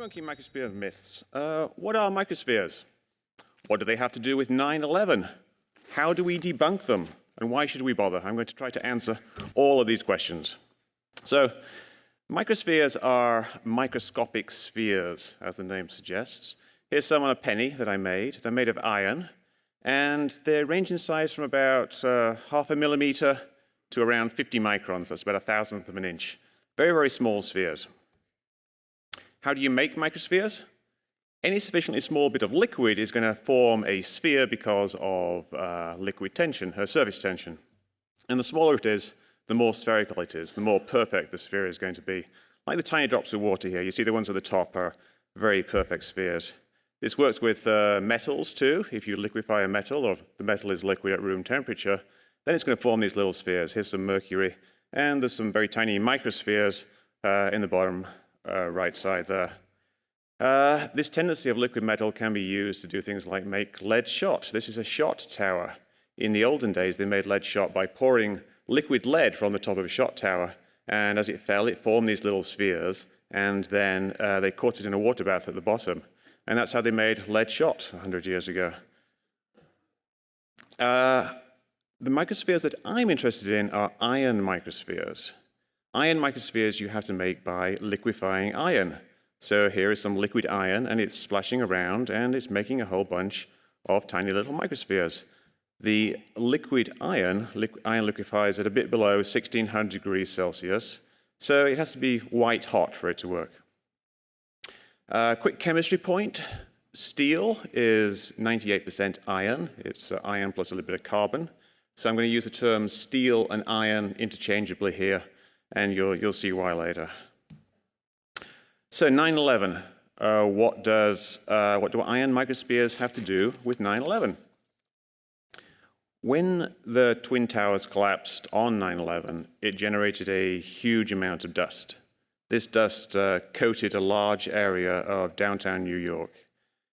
Debunking microsphere myths. What are microspheres? What do they have to do with 9/11? How do we debunk them? And why should we bother? I'm going to try to answer all of these questions. So, microspheres are microscopic spheres, as the name suggests. Here's some on a penny that I made. They're made of iron, and they range in size from about half a millimeter to around 50 microns. That's about 1,000th of an inch. Very, very small spheres. How do you make microspheres? Any sufficiently small bit of liquid is going to form a sphere because of liquid tension, surface tension. And the smaller it is, the more spherical it is, the more perfect the sphere is going to be. Like the tiny drops of water here, you see the ones at the top are very perfect spheres. This works with metals too. If you liquefy a metal, or the metal is liquid at room temperature, then it's going to form these little spheres. Here's some mercury, and there's some very tiny microspheres in the bottom right side there. This tendency of liquid metal can be used to do things like make lead shot. This is a shot tower. In the olden days, they made lead shot by pouring liquid lead from the top of a shot tower, and as it fell, it formed these little spheres, and then they caught it in a water bath at the bottom. And that's how they made lead shot 100 years ago. The microspheres that I'm interested in are iron microspheres. Iron microspheres you have to make by liquefying iron. So here is some liquid iron, and it's splashing around, and it's making a whole bunch of tiny little microspheres. The liquid iron liquefies at a bit below 1600 degrees Celsius, so it has to be white hot for it to work. Quick chemistry point. Steel is 98% iron. It's iron plus a little bit of carbon. So I'm going to use the terms steel and iron interchangeably here, and you'll see why later. So 9/11, what do iron microspheres have to do with 9/11? When the Twin Towers collapsed on 9/11, it generated a huge amount of dust. This dust coated a large area of downtown New York.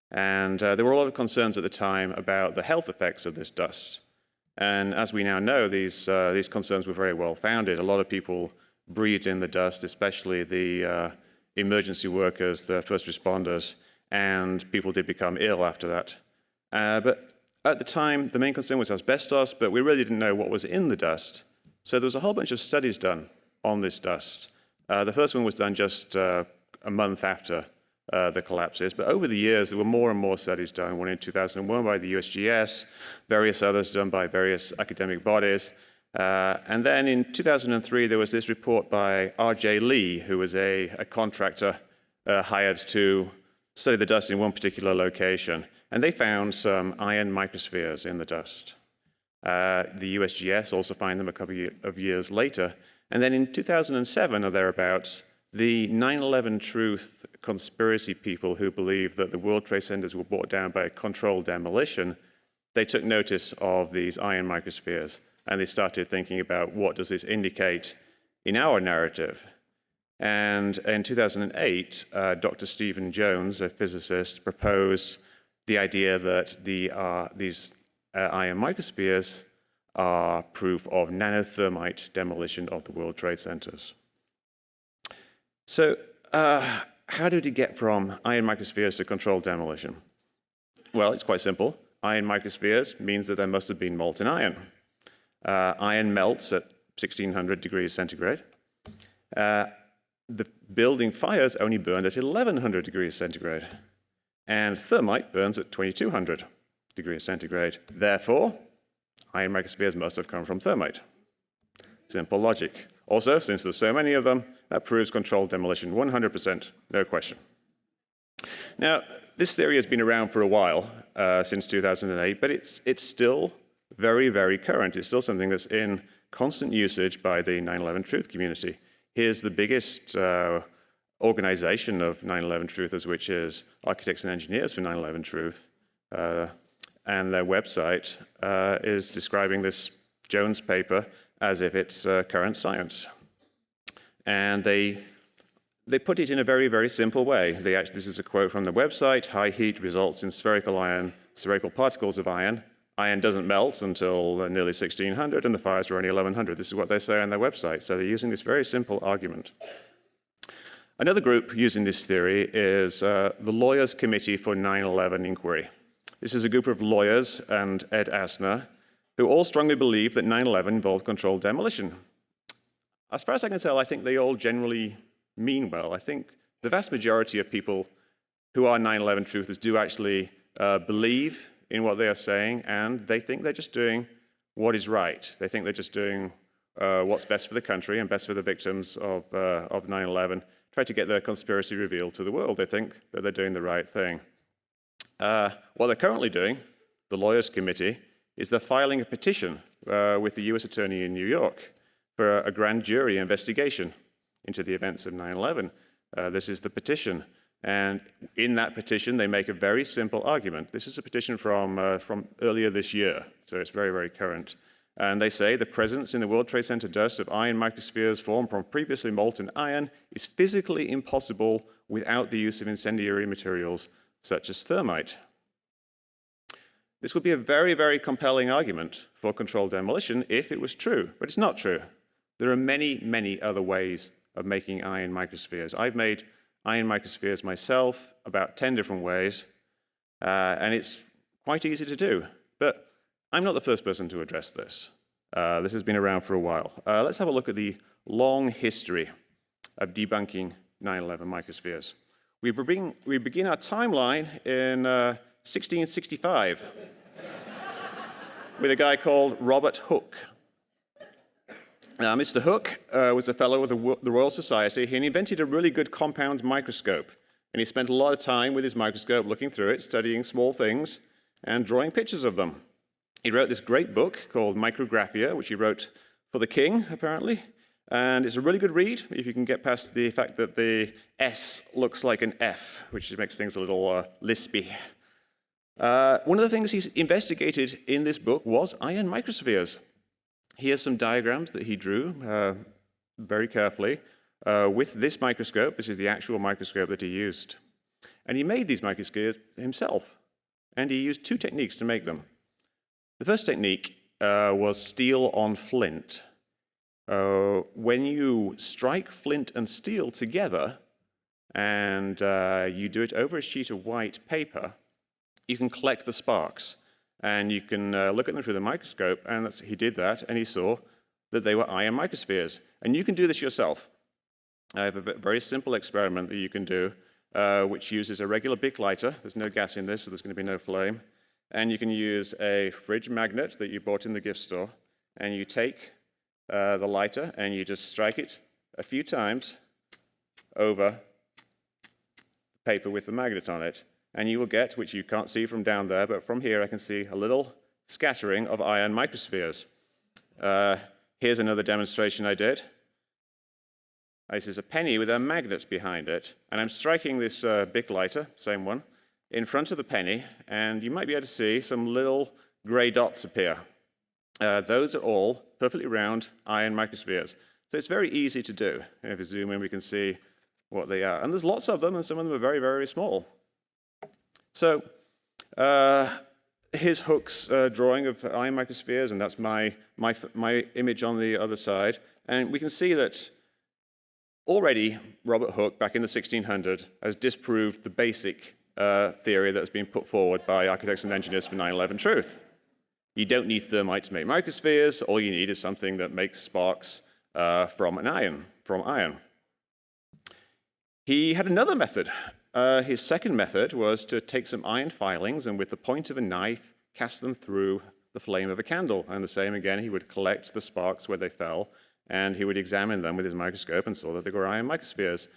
And there were a lot of concerns at the time about the health effects of this dust. And as we now know, these concerns were very well founded. A lot of people breathed in the dust, especially the emergency workers, the first responders, and people did become ill after that. But at the time, the main concern was asbestos, but we really didn't know what was in the dust. So there was a whole bunch of studies done on this dust. The first one was done just a month after the collapses, but over the years, there were more and more studies done, one in 2001 by the USGS, various others done by various academic bodies. And then in 2003, there was this report by R.J. Lee, who was a contractor hired to study the dust in one particular location. And they found some iron microspheres in the dust. The USGS also found them a couple of years later. And then in 2007 or thereabouts, the 9/11 truth conspiracy people who believed that the World Trade Centers were brought down by a controlled demolition, they took notice of these iron microspheres. And they started thinking about what does this indicate in our narrative. And in 2008, Dr. Stephen Jones, a physicist, proposed the idea that these iron microspheres are proof of nanothermite demolition of the World Trade Centers. So how did he get from iron microspheres to controlled demolition? Well, it's quite simple. Iron microspheres means that there must have been molten iron. Iron melts at 1600 degrees centigrade. The building fires only burned at 1100 degrees centigrade. And thermite burns at 2200 degrees centigrade. Therefore, iron microspheres must have come from thermite. Simple logic. Also, since there's so many of them, that proves controlled demolition 100%, no question. Now, this theory has been around for a while, since 2008, but it's still very, very current. It's still something that's in constant usage by the 9/11 truth community. Here's the biggest organization of 9/11 truthers, which is Architects and Engineers for 9/11 Truth. And their website is describing this Jones paper as if it's current science. And they put it in a very, very simple way. This is a quote from the website: high heat results in spherical particles of iron. Iron doesn't melt until nearly 1600, and the fires were only 1100. This is what they say on their website. So they're using this very simple argument. Another group using this theory is the Lawyers' Committee for 9/11 Inquiry. This is a group of lawyers and Ed Asner who all strongly believe that 9/11 involved controlled demolition. As far as I can tell, I think they all generally mean well. I think the vast majority of people who are 9/11 truthers do actually believe in what they are saying, and they think they're just doing what is right. They think they're just doing what's best for the country and best for the victims of 9/11, try to get their conspiracy revealed to the world. They think that they're doing the right thing. What they're currently doing, the Lawyers' Committee, is they're filing a petition with the US Attorney in New York for a grand jury investigation into the events of 9/11. This is the petition. And in that petition, they make a very simple argument. This is a petition from earlier this year, so it's very, very current. And they say the presence in the World Trade Center dust of iron microspheres formed from previously molten iron is physically impossible without the use of incendiary materials such as thermite. This would be a very, very compelling argument for controlled demolition if it was true, but it's not true. There are many, many other ways of making iron microspheres. I've made iron microspheres myself about 10 different ways, and it's quite easy to do. But I'm not the first person to address this. This has been around for a while. Let's have a look at the long history of debunking 9/11 microspheres. We begin our timeline in 1665 with a guy called Robert Hooke. Mr. Hooke was a fellow of the Royal Society, and he invented a really good compound microscope. And he spent a lot of time with his microscope looking through it, studying small things, and drawing pictures of them. He wrote this great book called Micrographia, which he wrote for the king, apparently. And it's a really good read if you can get past the fact that the S looks like an F, which makes things a little lispy. One of the things he's investigated in this book was iron microspheres. Here's some diagrams that he drew very carefully with this microscope. This is the actual microscope that he used. And he made these microspheres himself. And he used two techniques to make them. The first technique was steel on flint. When you strike flint and steel together, and you do it over a sheet of white paper, you can collect the sparks. And you can look at them through the microscope, and he did that, and he saw that they were iron microspheres. And you can do this yourself. I have a very simple experiment that you can do, which uses a regular Bic lighter. There's no gas in this, so there's going to be no flame. And you can use a fridge magnet that you bought in the gift store, and you take the lighter, and you just strike it a few times over the paper with the magnet on it. And you will get, which you can't see from down there, but from here I can see a little scattering of iron microspheres. Here's another demonstration I did. This is a penny with a magnet behind it, and I'm striking this Bic lighter, same one, in front of the penny, and you might be able to see some little gray dots appear. Those are all perfectly round iron microspheres. So it's very easy to do. If we zoom in, we can see what they are. And there's lots of them, and some of them are very, very small. So here's Hooke's drawing of iron microspheres, and that's my image on the other side. And we can see that already Robert Hooke, back in the 1600s, has disproved the basic theory that has been put forward by architects and engineers for 9/11 truth. You don't need thermite to make microspheres. All you need is something that makes sparks from iron. He had another method. His second method was to take some iron filings and with the point of a knife, cast them through the flame of a candle. And the same again, he would collect the sparks where they fell, and he would examine them with his microscope and saw that they were iron microspheres.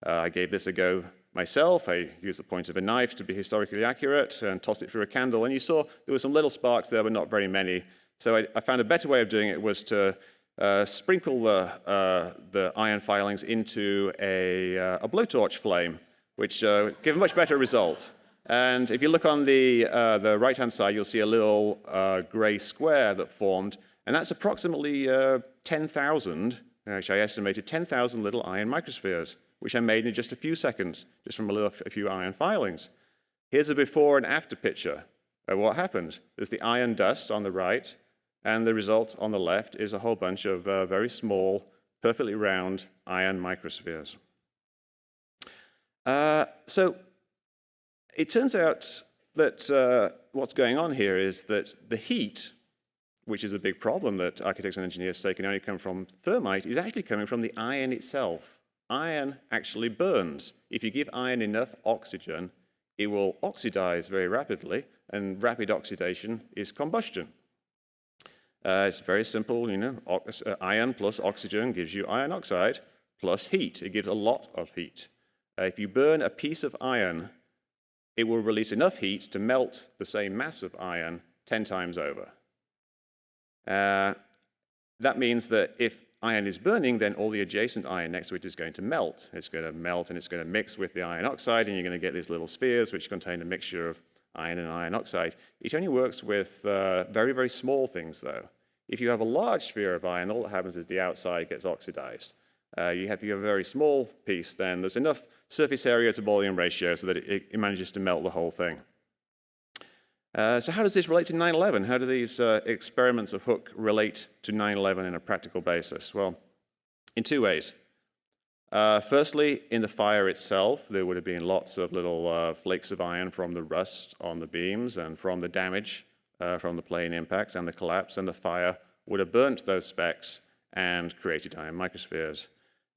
I gave this a go myself. I used the point of a knife to be historically accurate and tossed it through a candle. And you saw there were some little sparks there, but not very many. So I found a better way of doing it was to sprinkle the iron filings into a blowtorch flame, which gave a much better result. And if you look on the right-hand side, you'll see a little gray square that formed. And that's approximately 10,000, actually I estimated 10,000 little iron microspheres, which I made in just a few seconds, just from a few iron filings. Here's a before and after picture of what happened. There's the iron dust on the right, and the result on the left is a whole bunch of very small, perfectly round iron microspheres. So it turns out that what's going on here is that the heat, which is a big problem that architects and engineers say can only come from thermite, is actually coming from the iron itself. Iron actually burns. If you give iron enough oxygen, it will oxidize very rapidly, and rapid oxidation is combustion. It's very simple, iron plus oxygen gives you iron oxide plus heat. It gives a lot of heat. If you burn a piece of iron, it will release enough heat to melt the same mass of iron 10 times over. That means that if iron is burning, then all the adjacent iron next to it is going to melt. It's going to melt and it's going to mix with the iron oxide, and you're going to get these little spheres which contain a mixture of iron and iron oxide. It only works with very, very small things, though. If you have a large sphere of iron, all that happens is the outside gets oxidized. You have a very small piece, then there's enough surface area to volume ratio so that it manages to melt the whole thing. So how does this relate to 9/11? How do these experiments of Hooke relate to 9/11 in a practical basis? Well, in two ways. Firstly, in the fire itself, there would have been lots of little flakes of iron from the rust on the beams and from the damage from the plane impacts and the collapse, and the fire would have burnt those specks and created iron microspheres.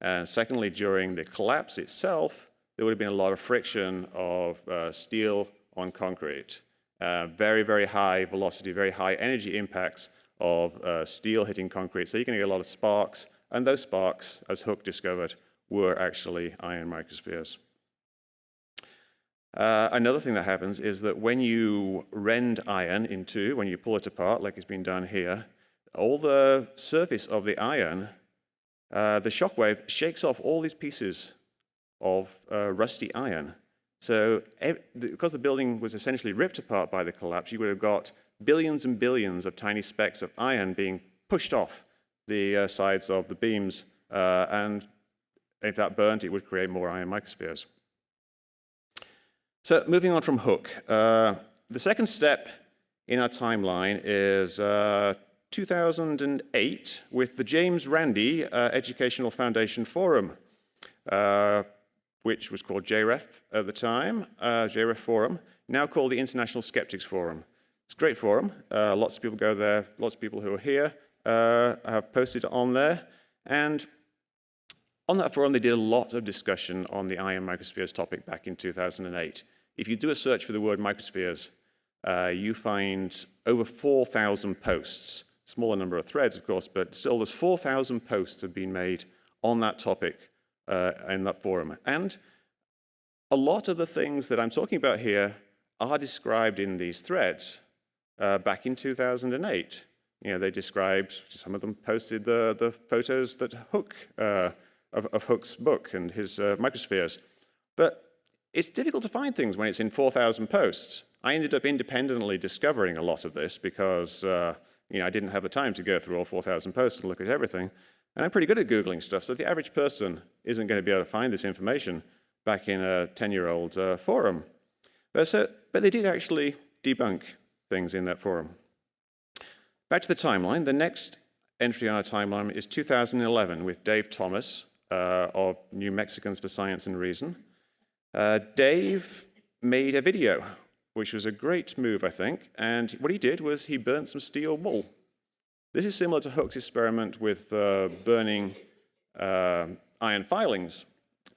And secondly, during the collapse itself, there would have been a lot of friction of steel on concrete. Very, very high velocity, very high energy impacts of steel hitting concrete. So you're going to get a lot of sparks, and those sparks, as Hooke discovered, were actually iron microspheres. Another thing that happens is that when you rend iron in two, when you pull it apart, like it's been done here, all the surface of the iron, the shockwave shakes off all these pieces of rusty iron. So because the building was essentially ripped apart by the collapse, you would have got billions and billions of tiny specks of iron being pushed off the sides of the beams, and if that burnt, it would create more iron microspheres. So moving on from Hooke, the second step in our timeline is 2008 with the James Randi Educational Foundation Forum, which was called JREF at the time, JREF Forum, now called the International Skeptics Forum. It's a great forum. Lots of people go there. Lots of people who are here have posted on there. And on that forum, they did a lot of discussion on the iron microspheres topic back in 2008. If you do a search for the word microspheres, you find over 4,000 posts. Smaller number of threads, of course, but still there's 4,000 posts have been made on that topic in that forum. And a lot of the things that I'm talking about here are described in these threads back in 2008. They described, some of them posted the photos that Hooke, of Hooke's book and his microspheres. But it's difficult to find things when it's in 4,000 posts. I ended up independently discovering a lot of this because I didn't have the time to go through all 4,000 posts and look at everything. And I'm pretty good at Googling stuff, so the average person isn't going to be able to find this information back in a 10-year-old forum. But they did actually debunk things in that forum. Back to the timeline. The next entry on our timeline is 2011 with Dave Thomas of New Mexicans for Science and Reason. Dave made a video, which was a great move, I think. And what he did was he burnt some steel wool. This is similar to Hooke's experiment with burning iron filings.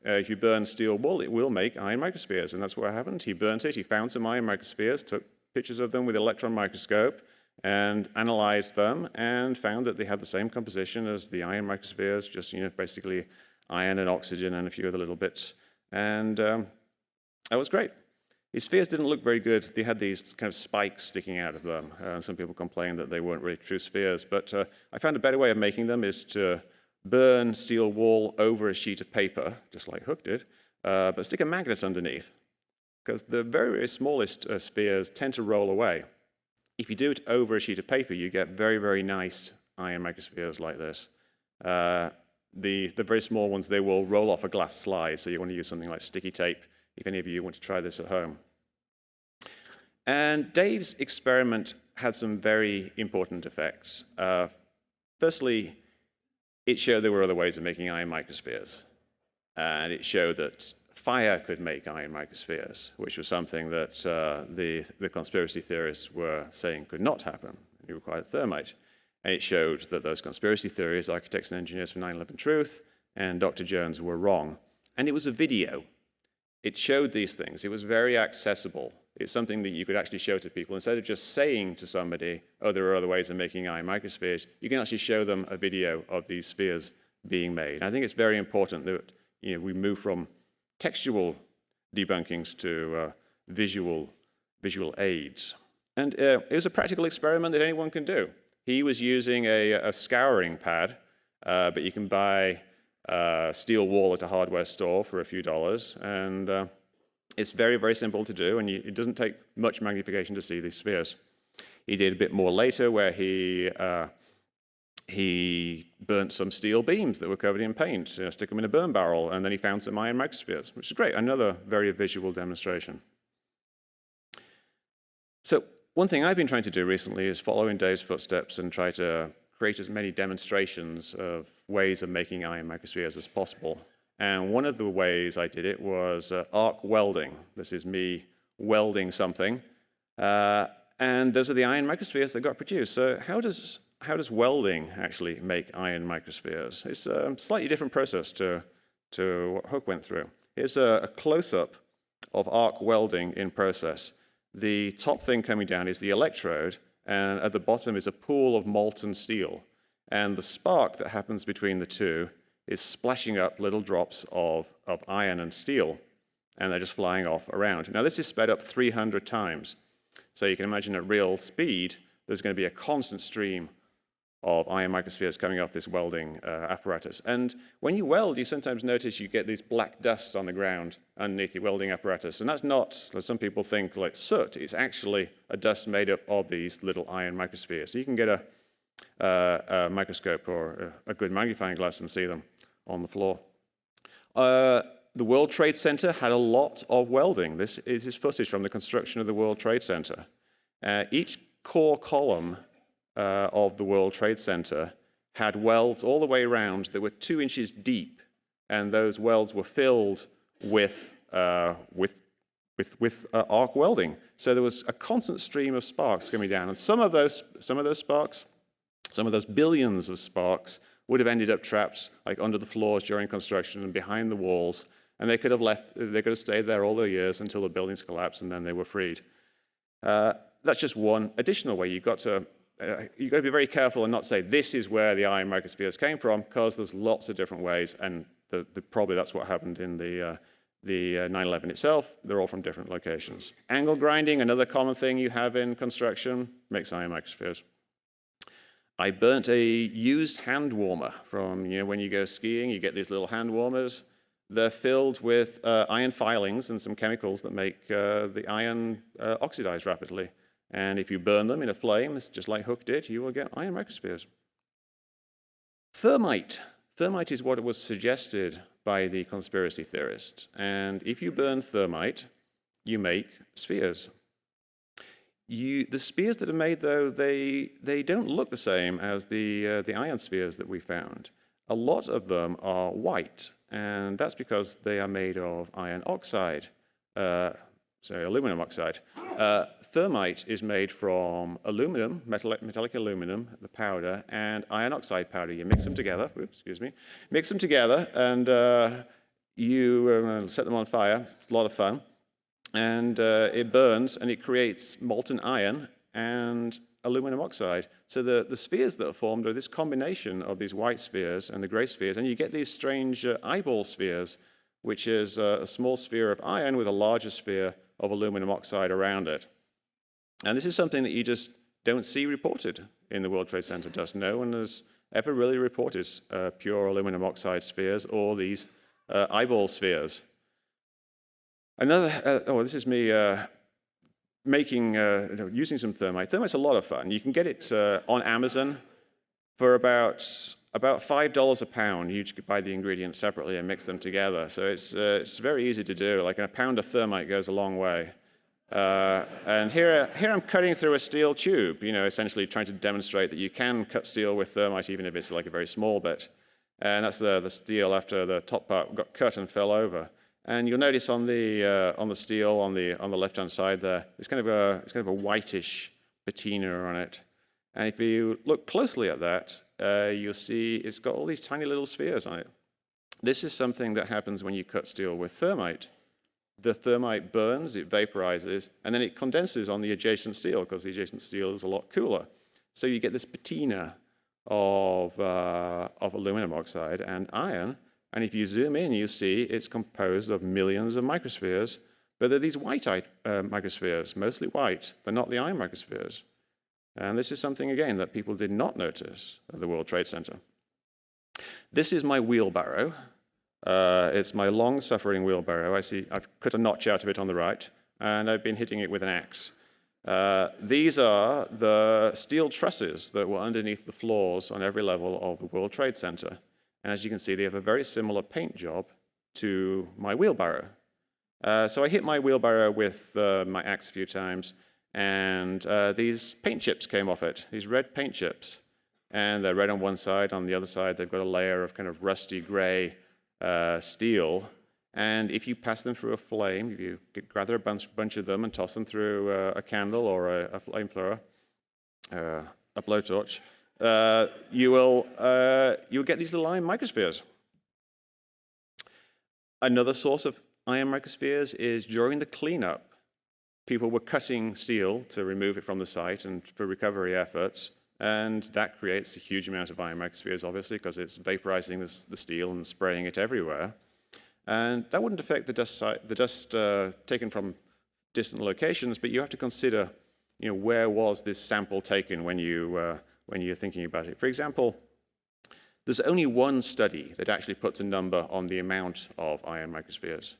If you burn steel wool, it will make iron microspheres, and that's what happened. He burnt it, he found some iron microspheres, took pictures of them with an electron microscope, and analyzed them, and found that they had the same composition as the iron microspheres, just basically iron and oxygen and a few other little bits. And that was great. His spheres didn't look very good. They had these kind of spikes sticking out of them. Some people complained that they weren't really true spheres. But I found a better way of making them is to burn steel wool over a sheet of paper, just like Hooke did, but stick a magnet underneath. Because the very, very smallest spheres tend to roll away. If you do it over a sheet of paper, you get very, very nice iron microspheres like this. The very small ones, they will roll off a glass slide, so you want to use something like sticky tape if any of you want to try this at home. And Dave's experiment had some very important effects. Firstly, it showed there were other ways of making iron microspheres. And it showed that fire could make iron microspheres, which was something that the conspiracy theorists were saying could not happen. It required thermite. And it showed that those conspiracy theories, architects and engineers for 9/11 Truth, and Dr. Jones were wrong. And it was a video. It showed these things. It was very accessible. It's something that you could actually show to people. Instead of just saying to somebody, oh, there are other ways of making iron microspheres, you can actually show them a video of these spheres being made. And I think it's very important that we move from textual debunkings to visual aids. And it was a practical experiment that anyone can do. He was using a scouring pad, but you can buy steel wool at a hardware store for a few dollars. And it's very, very simple to do, and it doesn't take much magnification to see these spheres. He did a bit more later where he burnt some steel beams that were covered in paint, stick them in a burn barrel, and then he found some iron microspheres, which is great. Another very visual demonstration. So one thing I've been trying to do recently is follow in Dave's footsteps and try to create as many demonstrations of ways of making iron microspheres as possible. And one of the ways I did it was arc welding. This is me welding something. And those are the iron microspheres that got produced. So how does welding actually make iron microspheres? It's a slightly different process to what Hooke went through. Here's a close-up of arc welding in process. The top thing coming down is the electrode, and at the bottom is a pool of molten steel. And the spark that happens between the two is splashing up little drops of iron and steel, and they're just flying off around. Now, this is sped up 300 times. So you can imagine at real speed, there's going to be a constant stream of iron microspheres coming off this welding apparatus. And when you weld, you sometimes notice you get this black dust on the ground underneath your welding apparatus. And that's not, as some people think, like soot. It's actually a dust made up of these little iron microspheres. So you can get a microscope or a good magnifying glass and see them on the floor. The World Trade Center had a lot of welding. This is footage from the construction of the World Trade Center. Each core column of the World Trade Center had welds all the way around that were 2 inches deep, and those welds were filled with arc welding. So there was a constant stream of sparks coming down, and some of those sparks, some of those billions of sparks, would have ended up trapped like under the floors during construction and behind the walls, and they could have stayed there all the years until the buildings collapsed, and then they were freed. That's just one additional way. You've got to be very careful and not say this is where the iron microspheres came from, because there's lots of different ways, and probably that's what happened in the 9/11 itself. They're all from different locations. Angle grinding, another common thing you have in construction, makes iron microspheres. I burnt a used hand warmer from, when you go skiing, you get these little hand warmers. They're filled with iron filings and some chemicals that make the iron oxidize rapidly. And if you burn them in a flame, just like Hooke did, you will get iron microspheres. Thermite. Thermite is what was suggested by the conspiracy theorists. And if you burn thermite, you make spheres. The spheres that are made, though, they don't look the same as the iron spheres that we found. A lot of them are white, and that's because they are made of iron oxide, aluminum oxide. Thermite is made from aluminum, metallic aluminum, the powder, and iron oxide powder. You mix them together, mix them together, and you set them on fire. It's a lot of fun. And it burns, and it creates molten iron and aluminum oxide. So the spheres that are formed are this combination of these white spheres and the gray spheres, and you get these strange eyeball spheres, which is a small sphere of iron with a larger sphere of aluminum oxide around it. And this is something that you just don't see reported in the World Trade Center dust. No one has ever really reported pure aluminum oxide spheres or these eyeball spheres. This is me using some thermite. Thermite's a lot of fun. You can get it on Amazon for about $5 a pound. You could buy the ingredients separately and mix them together. So it's very easy to do. Like a pound of thermite goes a long way. And here I'm cutting through a steel tube, essentially trying to demonstrate that you can cut steel with thermite even if it's like a very small bit. And that's the steel after the top part got cut and fell over. And you'll notice on the steel on the left-hand side there, it's kind of a whitish patina on it. And if you look closely at that, you'll see it's got all these tiny little spheres on it. This is something that happens when you cut steel with thermite. The thermite burns, it vaporizes, and then it condenses on the adjacent steel because the adjacent steel is a lot cooler. So you get this patina of aluminum oxide and iron. And if you zoom in, you see it's composed of millions of microspheres, but they're these white microspheres, mostly white. They're not the iron microspheres. And this is something, again, that people did not notice at the World Trade Center. This is my wheelbarrow. It's my long-suffering wheelbarrow. I've cut a notch out of it on the right, and I've been hitting it with an axe. These are the steel trusses that were underneath the floors on every level of the World Trade Center. And as you can see, they have a very similar paint job to my wheelbarrow. So I hit my wheelbarrow with my axe a few times, and these paint chips came off it, these red paint chips. And they're red on one side. On the other side, they've got a layer of kind of rusty gray steel. And if you pass them through a flame, if you gather a bunch of them and toss them through a candle or a flamethrower, a blowtorch, you'll get these little iron microspheres. Another source of iron microspheres is during the cleanup, people were cutting steel to remove it from the site and for recovery efforts. And that creates a huge amount of iron microspheres, obviously, because it's vaporizing the steel and spraying it everywhere. And that wouldn't affect the dust taken from distant locations, but you have to consider, where was this sample taken when you're thinking about it. For example, there's only one study that actually puts a number on the amount of iron microspheres,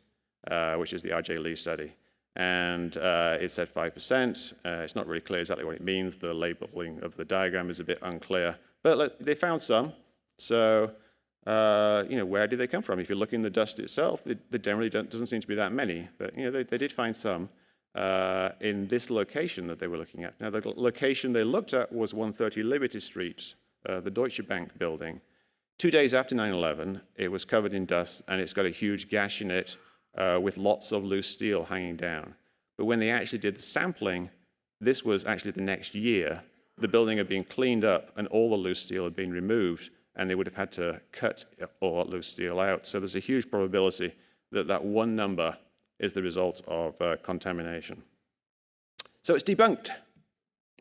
which is the R.J. Lee study. And it said 5%. It's not really clear exactly what it means. The labeling of the diagram is a bit unclear. But they found some. So, where did they come from? If you look in the dust itself, it generally doesn't seem to be that many. But, they did find some in this location that they were looking at. Now, the location they looked at was 130 Liberty Street, the Deutsche Bank building. 2 days after 9/11, it was covered in dust, and it's got a huge gash in it, with lots of loose steel hanging down. But when they actually did the sampling, this was actually the next year. The building had been cleaned up and all the loose steel had been removed, and they would have had to cut all that loose steel out. So there's a huge probability that that one number is the result of contamination. So it's debunked.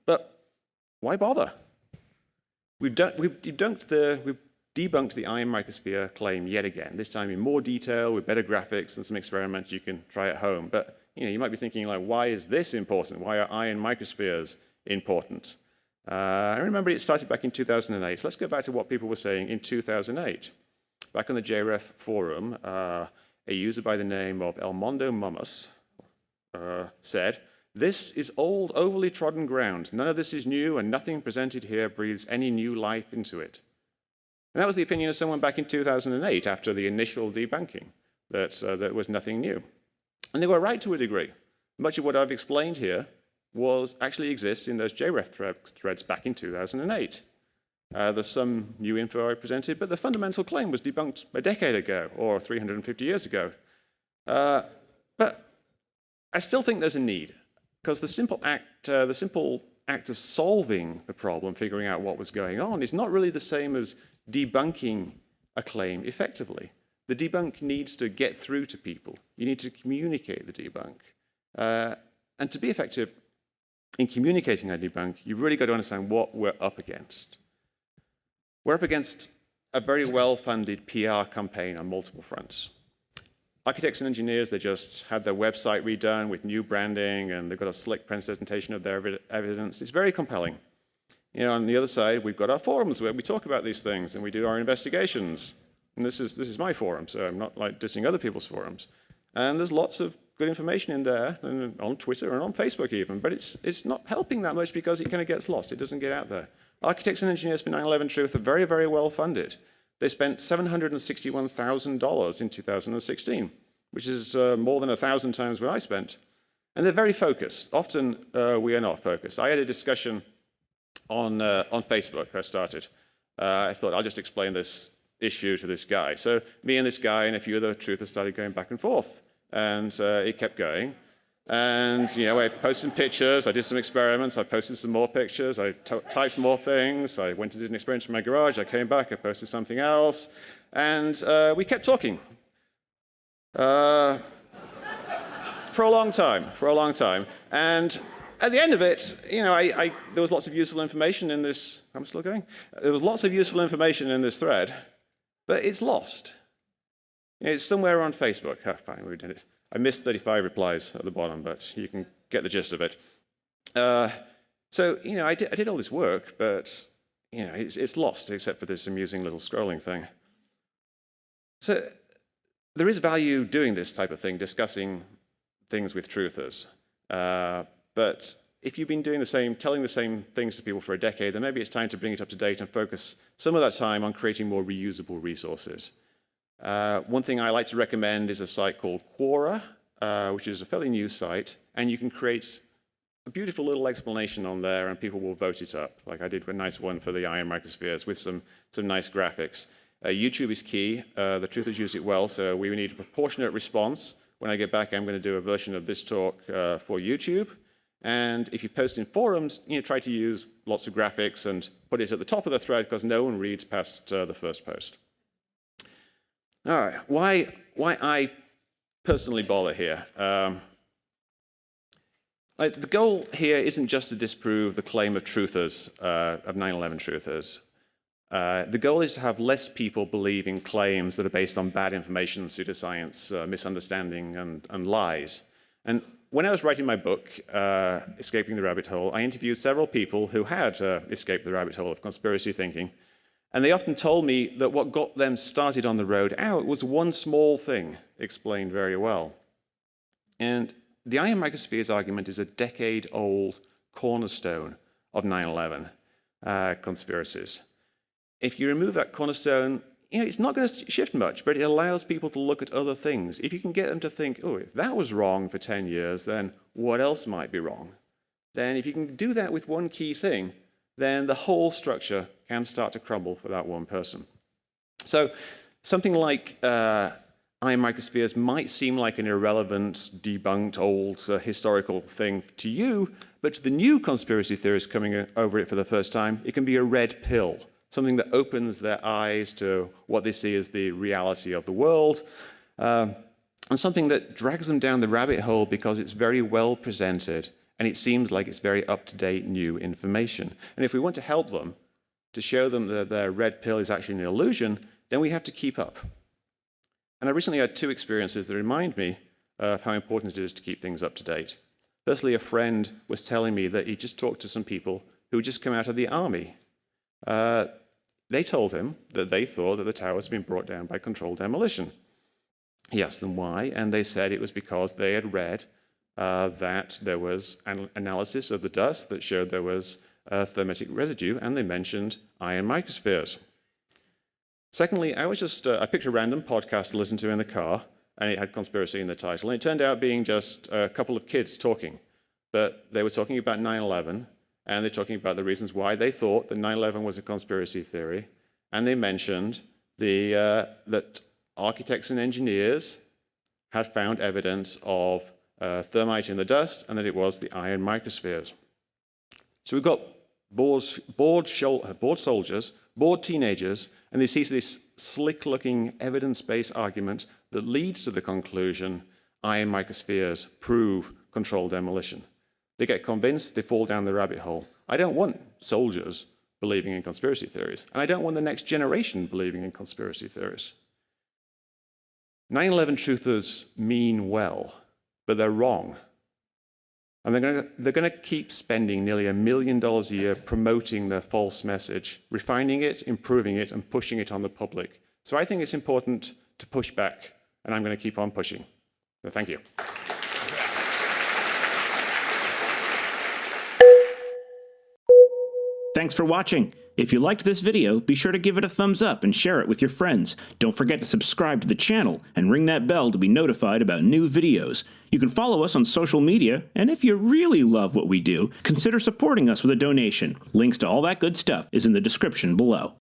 But why bother? We've debunked the iron microsphere claim yet again, this time in more detail with better graphics and some experiments you can try at home. But you might be thinking, why is this important? Why are iron microspheres important? I remember it started back in 2008. So let's go back to what people were saying in 2008. Back on the JREF forum, a user by the name of Elmondo Momus said, "This is old, overly trodden ground. None of this is new, and nothing presented here breathes any new life into it." And that was the opinion of someone back in 2008 after the initial debunking, that there was nothing new. And they were right to a degree. Much of what I've explained here actually exists in those JREF threads back in 2008. There's some new info I presented, but the fundamental claim was debunked a decade ago or 350 years ago. But I still think there's a need, because the simple act of solving the problem, figuring out what was going on, is not really the same as debunking a claim effectively. The debunk needs to get through to people. You need to communicate the debunk. And to be effective in communicating a debunk, you've really got to understand what we're up against. We're up against a very well-funded PR campaign on multiple fronts. Architects and engineers, they just had their website redone with new branding, and they've got a slick presentation of their evidence. It's very compelling. On the other side, we've got our forums where we talk about these things and we do our investigations. And this is my forum, so I'm not dissing other people's forums. And there's lots of good information in there, and on Twitter and on Facebook even, but it's not helping that much because it kind of gets lost. It doesn't get out there. Architects and engineers for 9/11 Truth are very, very well funded. They spent $761,000 in 2016, which is more than 1,000 times what I spent. And they're very focused. Often we are not focused. I had a discussion on Facebook I started. I thought I'll just explain this issue to this guy. So me and this guy and a few other truthers started going back and forth. And it kept going. And, I posted some pictures, I did some experiments, I posted some more pictures, I typed more things, I went and did an experiment in my garage, I came back, I posted something else, and we kept talking. For a long time. And at the end of it, there was lots of useful information in this, I'm still going? There was lots of useful information in this thread, but it's lost. It's somewhere on Facebook. Oh, fine, we did it. I missed 35 replies at the bottom, but you can get the gist of it. So, I did all this work, but, it's lost, except for this amusing little scrolling thing. So there is value doing this type of thing, discussing things with truthers. But if you've been telling the same things to people for a decade, then maybe it's time to bring it up to date and focus some of that time on creating more reusable resources. One thing I like to recommend is a site called Quora, which is a fairly new site, and you can create a beautiful little explanation on there, and people will vote it up. Like I did a nice one for the iron microspheres with some nice graphics. YouTube is key. The truthers use it well, so we need a proportionate response. When I get back, I'm going to do a version of this talk for YouTube. And if you post in forums, try to use lots of graphics and put it at the top of the thread, because no one reads past the first post. All right, why I personally bother here? The goal here isn't just to disprove the claim of truthers, of 9/11 truthers. The goal is to have less people believe in claims that are based on bad information, pseudoscience, misunderstanding, and lies. And when I was writing my book, Escaping the Rabbit Hole, I interviewed several people who had escaped the rabbit hole of conspiracy thinking. And they often told me that what got them started on the road out was one small thing, explained very well. And the iron microspheres argument is a decade-old cornerstone of 9/11 conspiracies. If you remove that cornerstone, it's not going to shift much, but it allows people to look at other things. If you can get them to think, oh, if that was wrong for 10 years, then what else might be wrong? Then if you can do that with one key thing, then the whole structure can start to crumble for that one person. So something like iron microspheres might seem like an irrelevant, debunked, old historical thing to you, but to the new conspiracy theorists coming over it for the first time, it can be a red pill, something that opens their eyes to what they see as the reality of the world, and something that drags them down the rabbit hole because it's very well presented and it seems like it's very up-to-date new information. And if we want to help them, to show them that their red pill is actually an illusion, then we have to keep up. And I recently had two experiences that remind me of how important it is to keep things up to date. Firstly, a friend was telling me that he just talked to some people who had just come out of the army. They told him that they thought that the towers had been brought down by controlled demolition. He asked them why, and they said it was because they had read that there was an analysis of the dust that showed there was thermitic residue, and they mentioned iron microspheres. Secondly, I picked a random podcast to listen to in the car, and it had conspiracy in the title, and it turned out being just a couple of kids talking. But they were talking about 9/11, and they're talking about the reasons why they thought that 9/11 was a conspiracy theory, and they mentioned that architects and engineers had found evidence of thermite in the dust, and that it was the iron microspheres. So we've got bored soldiers, bored teenagers, and they see this slick-looking evidence-based argument that leads to the conclusion iron microspheres prove controlled demolition. They get convinced, they fall down the rabbit hole. I don't want soldiers believing in conspiracy theories, and I don't want the next generation believing in conspiracy theories. 9/11 truthers mean well, but they're wrong. And they're going to keep spending nearly $1 million a year promoting their false message, refining it, improving it, and pushing it on the public. So I think it's important to push back, and I'm going to keep on pushing. So thank you. Thanks for watching. If you liked this video, be sure to give it a thumbs up and share it with your friends. Don't forget to subscribe to the channel and ring that bell to be notified about new videos. You can follow us on social media, and if you really love what we do, consider supporting us with a donation. Links to all that good stuff is in the description below.